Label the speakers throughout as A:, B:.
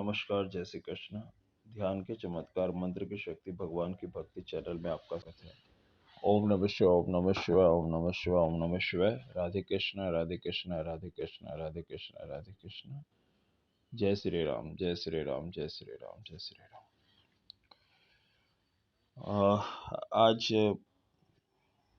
A: नमस्कार, जय श्री कृष्ण। ध्यान के चमत्कार, मंत्र की शक्ति, भगवान की भक्ति चैनल में आपका स्वागत है। ओम नमः शिवाय, ओम नमः शिवाय, ओम नमः शिवाय, ओम नमः शिवाय। राधे कृष्ण, राधे कृष्ण, राधे कृष्ण, राधे कृष्ण, राधे कृष्ण। जय श्री राम, जय श्री राम, जय श्री राम, जय श्री राम। आज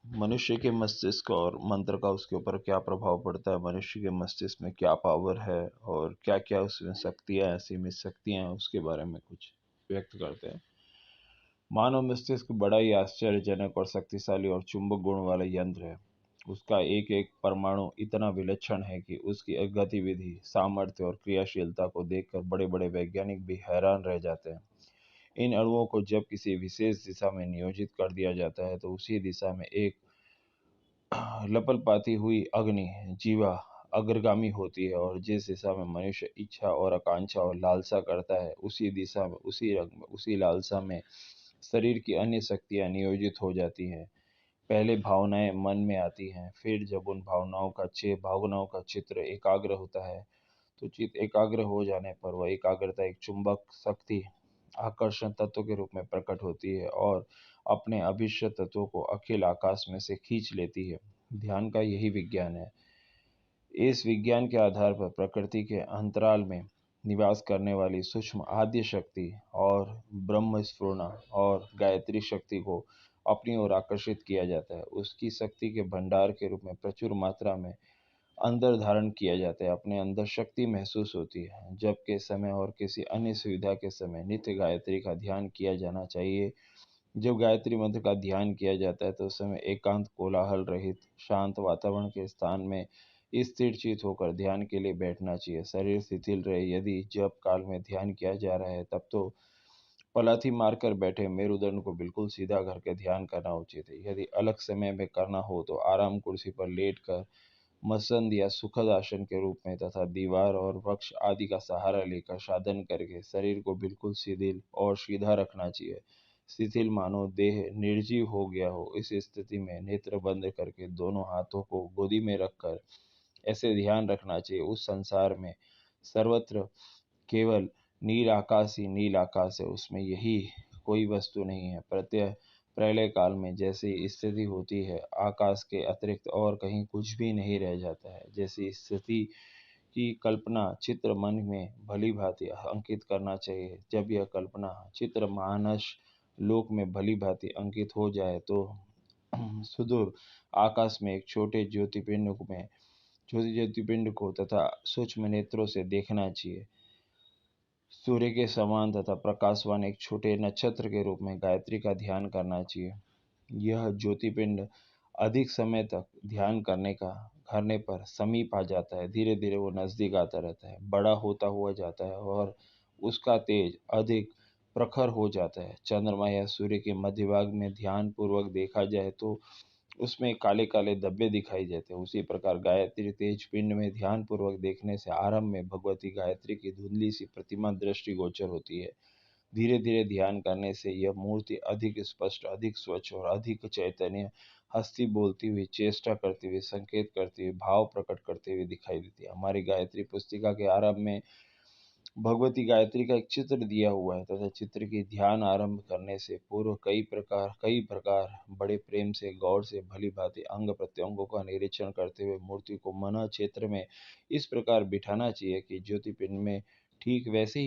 A: मनुष्य के मस्तिष्क और मंत्र का उसके ऊपर क्या प्रभाव पड़ता है, मनुष्य के मस्तिष्क में क्या पावर है और क्या क्या उसमें शक्तियाँ, असीमित शक्तियाँ हैं, उसके बारे में कुछ व्यक्त करते हैं। मानव मस्तिष्क बड़ा ही आश्चर्यजनक और शक्तिशाली और चुंबक गुण वाला यंत्र है। उसका एक एक परमाणु इतना विलक्षण है कि उसकी गतिविधि, सामर्थ्य और क्रियाशीलता को देखकर बड़े बड़े वैज्ञानिक भी हैरान रह जाते हैं। इन अणुओं को जब किसी विशेष दिशा में नियोजित कर दिया जाता है तो उसी दिशा में एक लपलपाती हुई अग्नि जीवा अग्रगामी होती है, और जिस दिशा में मनुष्य इच्छा और आकांक्षा और लालसा करता है उसी दिशा में, उसी रंग में, उसी लालसा में शरीर की अन्य शक्तियां नियोजित हो जाती हैं। पहले भावनाएं मन में आती हैं, फिर जब उन भावनाओं का चित्र एकाग्र होता है तो चित्त एकाग्र हो जाने पर वह एकाग्रता एक चुंबक शक्ति आकर्षण तत्व के रूप में प्रकट होती है और अपने अभिष्ट तत्वों को अखिल आकाश में से खींच लेती है। ध्यान का यही विज्ञान है। इस विज्ञान के आधार पर प्रकृति के अंतराल में निवास करने वाली सूक्ष्म आद्य शक्ति और ब्रह्म स्फुरणा और गायत्री शक्ति को अपनी ओर आकर्षित किया जाता है। उसकी शक्ति के भंडार के रूप में प्रचुर मात्रा में अंदर धारण किया जाता है। अपने अंदर शक्ति महसूस होती है। जब के समय और किसी अन्य सुविधा के समय नित्य गायत्री का ध्यान किया जाना चाहिए। जब गायत्री मंत्र का ध्यान किया जाता है तो उस समय एकांत, कोलाहल रहित, शांत वातावरण के स्थान में स्थिर चित होकर ध्यान के लिए बैठना चाहिए। शरीर शिथिल रहे। यदि जप काल में ध्यान किया जा रहा है तब तो पलाथी मारकर बैठे मेरुदंड को बिल्कुल सीधा करके ध्यान करना उचित है। यदि अलग समय में करना हो तो आराम कुर्सी पर लेटकर मसंद या सुखद आसन के रूप में तथा दीवार और वृक्ष आदि का सहारा लेकर साधन करके शरीर को बिल्कुल शिथिल और सीधा रखना चाहिए। शिथिल मानो देह निर्जीव हो गया हो। इस स्थिति में नेत्र बंद करके दोनों हाथों को गोदी में रखकर ऐसे ध्यान रखना चाहिए, उस संसार में सर्वत्र केवल नील आकाश ही नील आकाश है, उसमें यही कोई वस्तु नहीं है। प्रत्यय प्रलय काल में जैसी स्थिति होती है, आकाश के अतिरिक्त और कहीं कुछ भी नहीं रह जाता है। जैसी स्थिति की कल्पना चित्र मन में भली भांति अंकित करना चाहिए। जब यह कल्पना चित्र मानस लोक में भली भांति अंकित हो जाए तो सुदूर आकाश में एक छोटे ज्योतिपिंड को तथा सूक्ष्म नेत्रों से देखना चाहिए। सूर्य के समान तथा प्रकाशवान एक छोटे नक्षत्र के रूप में गायत्री का ध्यान करना चाहिए। यह ज्योतिपिंड अधिक समय तक ध्यान करने पर समीप आ जाता है। धीरे धीरे वो नजदीक आता रहता है, बड़ा होता हुआ जाता है और उसका तेज अधिक प्रखर हो जाता है। चंद्रमा या सूर्य के मध्य भाग में ध्यान पूर्वक देखा जाए तो उसमें काले काले धब्बे दिखाई देते हैं। उसी प्रकार गायत्री तेज पिंड में ध्यान पूर्वक देखने से आरंभ में भगवती गायत्री की धुंधली सी प्रतिमा दृष्टिगोचर होती है। धीरे धीरे ध्यान करने से यह मूर्ति अधिक स्पष्ट, अधिक स्वच्छ और अधिक चैतन्य, हंसती बोलती हुई, चेष्टा करती हुई, संकेत करती हुई, भाव प्रकट करते हुए दिखाई देती है। हमारी गायत्री पुस्तिका के आरंभ में भगवती गायत्री का एक चित्र दिया हुआ है तथा चित्र की ध्यान आरंभ करने से पूर्व कई प्रकार बड़े प्रेम से, गौर से, भली भांति अंग प्रत्यंगों का निरीक्षण करते हुए मूर्ति को मन क्षेत्र में इस प्रकार बिठाना चाहिए कि ज्योतिपिंड में ठीक वैसी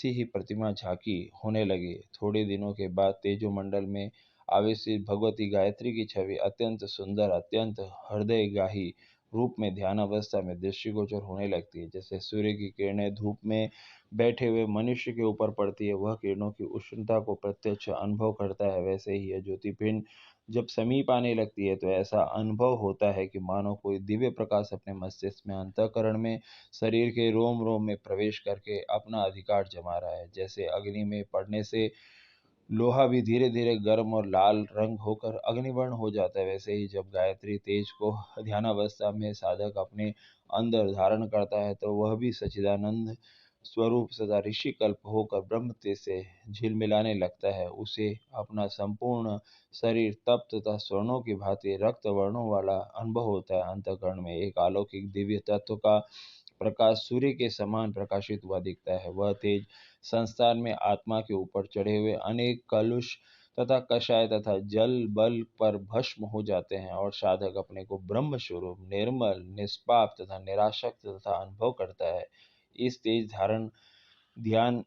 A: ही प्रतिमा झांकी होने लगे। थोड़े दिनों के बाद तेजोमंडल में आवेशित भगवती गायत्री की छवि अत्यंत सुंदर, अत्यंत हृदयगाही रूप में ध्यान अवस्था में दृष्टिगोचर होने लगती है। जैसे सूर्य की किरणें धूप में बैठे हुए मनुष्य के ऊपर पड़ती है, वह किरणों की उष्णता को प्रत्यक्ष अनुभव करता है, वैसे ही यह ज्योतिपिंड जब समीप आने लगती है तो ऐसा अनुभव होता है कि मानो कोई दिव्य प्रकाश अपने मस्तिष्क में, अंतःकरण में, शरीर के रोम रोम में प्रवेश करके अपना अधिकार जमा रहा है। जैसे अग्नि में पड़ने से लोहा भी धीरे धीरे गर्म और लाल रंग होकर अग्निवर्ण हो जाता है, वैसे ही जब गायत्री तेज को ध्यानावस्था में साधक अपने अंदर धारण करता है तो वह भी सच्चिदानंद स्वरूप सदा ऋषि कल्प होकर ब्रह्म तेज से झिलमिलाने लगता है। उसे अपना संपूर्ण शरीर तप तथा स्वर्णों की भांति रक्त वर्णों वाला अनुभव होता है। अंतःकरण में एक अलौकिक दिव्य तत्व का प्रकाश सूर्य के समान प्रकाशित हुआ दिखता है। वह तेज संस्थान में आत्मा के ऊपर चढ़े हुए अनेक कलुष तथा कषाय तथा जल बल पर भस्म हो जाते हैं और साधक अपने को ब्रह्म स्वरूप निर्मल निष्पाप तथा निरासक्त तथा अनुभव करता है। इस तेज धारण ध्यान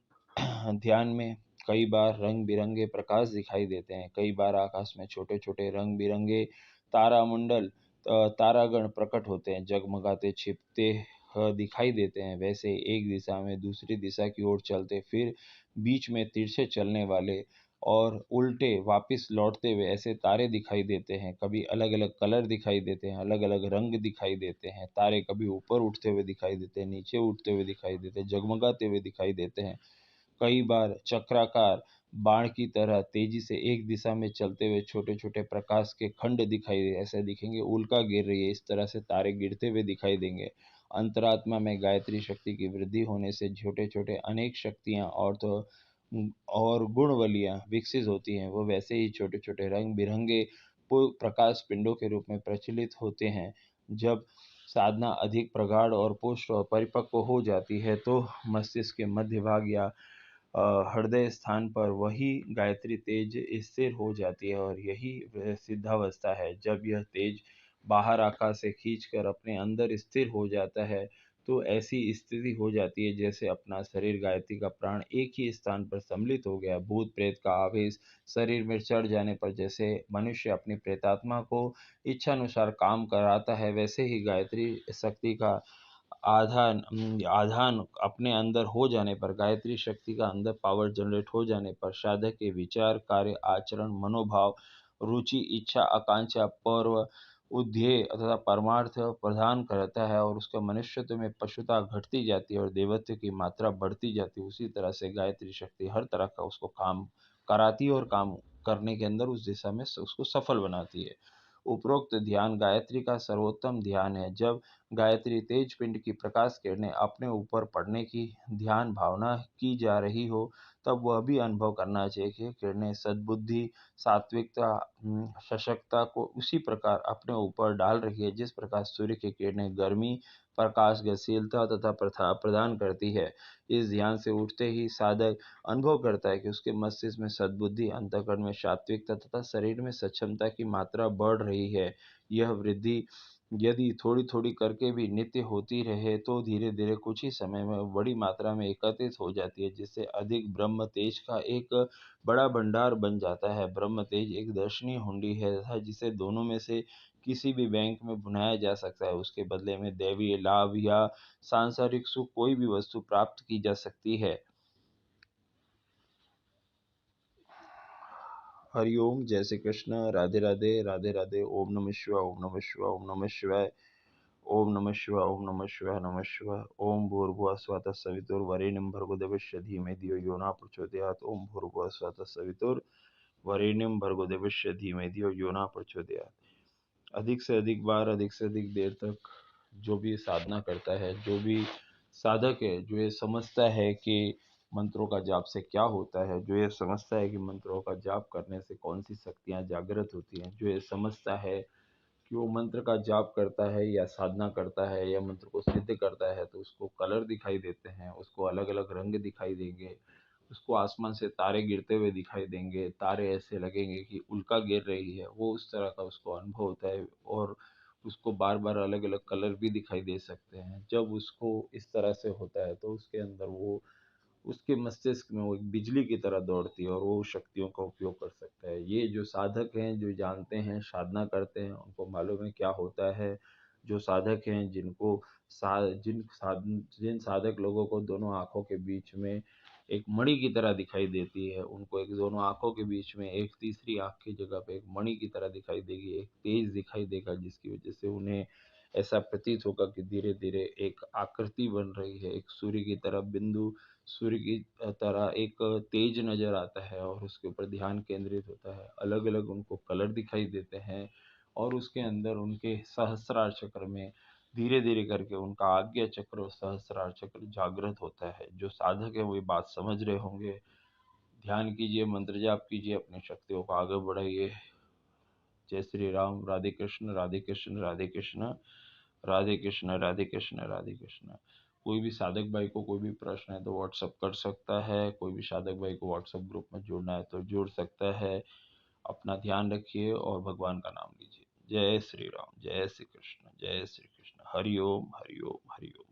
A: ध्यान में कई बार रंग बिरंगे प्रकाश दिखाई देते हैं। कई बार आकाश में छोटे छोटे रंग बिरंगे तारामंडल तारागण प्रकट होते हैं, जगमगाते छिपते दिखाई देते हैं। वैसे एक दिशा में दूसरी दिशा की ओर चलते, फिर बीच में तिरछे चलने वाले और उल्टे वापस लौटते हुए ऐसे तारे दिखाई देते हैं। कभी अलग अलग कलर दिखाई देते हैं, अलग अलग रंग दिखाई देते हैं। तारे कभी ऊपर उठते हुए दिखाई देते हैं, नीचे उठते हुए दिखाई देते हैं, जगमगाते हुए दिखाई देते हैं। कई बार चक्राकार बाण की तरह तेजी से एक दिशा में चलते हुए छोटे छोटे प्रकाश के खंड दिखाई दे ऐसे दिखेंगे। उल्का गिर रही है, इस तरह से तारे गिरते हुए दिखाई देंगे। अंतरात्मा में गायत्री शक्ति की वृद्धि होने से छोटे छोटे अनेक शक्तियां और गुणवलियां विकसित होती हैं। वो वैसे ही छोटे छोटे रंग बिरंगे प्रकाश पिंडों के रूप में प्रचलित होते हैं। जब साधना अधिक प्रगाढ़ और पुष्ट और परिपक्व हो जाती है तो मस्तिष्क के मध्य भाग या हृदय स्थान पर वही गायत्री तेज स्थिर हो जाती है और यही वह सिद्धावस्था है। जब यह तेज बाहर आकाश से खींचकर अपने अंदर स्थिर हो जाता है तो ऐसी स्थिति हो जाती है जैसे अपना शरीर गायत्री का प्राण एक ही स्थान पर सम्मिलित हो गया। भूत प्रेत का आवेश शरीर में चढ़ जाने पर जैसे मनुष्य अपनी प्रेतात्मा को इच्छानुसार काम कराता है, वैसे ही गायत्री शक्ति का आधान अपने अंदर हो जाने पर, गायत्री शक्ति का अंदर पावर जनरेट हो जाने पर साधक के विचार कार्य आचरण मनोभाव रुचि इच्छा आकांक्षा पर्व उद्ध्येय तथा परमार्थ प्रदान करता है और उसका मनुष्यत्व में पशुता घटती जाती है और देवत्व की मात्रा बढ़ती जाती है। उसी तरह से गायत्री शक्ति हर तरह का उसको काम कराती है और काम करने के अंदर उस दिशा में उसको सफल बनाती है। उपरोक्त ध्यान गायत्री का सर्वोत्तम ध्यान है। जब गायत्री तेज पिंड की प्रकाश किरणें अपने ऊपर पड़ने की ध्यान भावना की जा रही हो, तब वह भी अनुभव करना चाहिए कि किरणें सद्बुद्धि सात्विकता सशक्तता को उसी प्रकार अपने ऊपर डाल रही है जिस प्रकार सूर्य की किरणें गर्मी प्रकाश गतिशीलता तथा प्रथा प्रदान करती है। इस ध्यान से उठते ही साधक अनुभव करता है कि उसके मस्तिष्क में सद्बुद्धि अंतःकरण में सात्विकता तथा शरीर में सक्षमता की मात्रा बढ़ रही है। यह वृद्धि यदि थोड़ी थोड़ी करके भी नित्य होती रहे तो धीरे धीरे कुछ ही समय में बड़ी मात्रा में एकत्रित हो जाती है, जिससे अधिक ब्रह्म तेज का एक बड़ा भंडार बन जाता है। ब्रह्म तेज एक दर्शनीय हुंडी है तथा जिसे दोनों में से किसी भी बैंक में भुनाया जा सकता है। उसके बदले में दैवीय लाभ या सांसारिक सुख कोई भी वस्तु प्राप्त की जा सकती है। हरिओम, जय श्री कृष्ण, राधे राधे, राधे राधे। ओम नमः शिवाय, ओम नमः शिवाय, ओम नमः शिवाय, ओम नमः शिवाय, ओम नमः शिवाय, नमः शिवाय। ओम भूर्भुवः स्वतः सवितुर्वरेण्यं भर्गो देवस्य धीमहि धियो यो न प्रचोदयात्। ओम भूर्भुवः स्वतः सवितुर्वरेण्यं भर्गो देवस्य धीमहि धियो यो न प्रचोदयात्। अधिक से अधिक बार, अधिक से अधिक देर तक जो भी साधना करता है, जो भी साधक है, जो ये समझता है कि मंत्रों का जाप से क्या होता है, जो ये समझता है कि मंत्रों का जाप करने से कौन सी शक्तियाँ जागृत होती हैं, जो ये समझता है कि वो मंत्र का जाप करता है या साधना करता है या मंत्र को सिद्ध करता है तो उसको कलर दिखाई देते हैं, उसको अलग अलग रंग दिखाई देंगे, उसको आसमान से तारे गिरते हुए दिखाई देंगे, तारे ऐसे लगेंगे कि उल्का गिर रही है, वो उस तरह का उसको अनुभव होता है। और उसको बार बार अलग अलग कलर भी दिखाई दे सकते हैं। जब उसको इस तरह से होता है तो उसके अंदर वो उसके मस्तिष्क में वो एक बिजली की तरह दौड़ती है और वो शक्तियों का उपयोग कर सकता है। ये जो साधक हैं, जो जानते हैं, साधना करते हैं, उनको मालूम है क्या होता है। जो साधक हैं, जिन साधक लोगों को दोनों आंखों के बीच में एक मणि की तरह दिखाई देती है, उनको एक दोनों आंखों के बीच में एक तीसरी आंख की जगह पे एक मणि की तरह दिखाई देगी, एक तेज दिखाई देगा, जिसकी वजह से उन्हें ऐसा प्रतीत होगा कि धीरे धीरे एक आकृति बन रही है, एक सूर्य की तरह बिंदु सूर्य की तरह एक तेज नजर आता है और उसके ऊपर ध्यान केंद्रित होता है। अलग अलग उनको कलर दिखाई देते हैं और उसके अंदर उनके सहस्रार चक्र में धीरे धीरे करके उनका आज्ञा चक्र और सहस्रार चक्र जागृत होता है। जो साधक है वो ये बात समझ रहे होंगे। ध्यान कीजिए, मंत्र जाप कीजिए, अपनी शक्तियों को आगे बढ़ाइए। जय श्री राम। राधे कृष्ण, राधे कृष्ण, राधे कृष्ण, राधे कृष्ण, राधे कृष्ण, राधे कृष्ण। कोई भी साधक भाई को कोई भी प्रश्न है तो व्हाट्सअप कर सकता है, कोई भी साधक भाई को व्हाट्सअप ग्रुप में जुड़ना है तो जुड़ सकता है। अपना ध्यान रखिए और भगवान का नाम लीजिए। जय श्री राम, जय श्री कृष्ण, जय श्री कृष्ण। हरि ओम, हरि ओम, हरि ओम।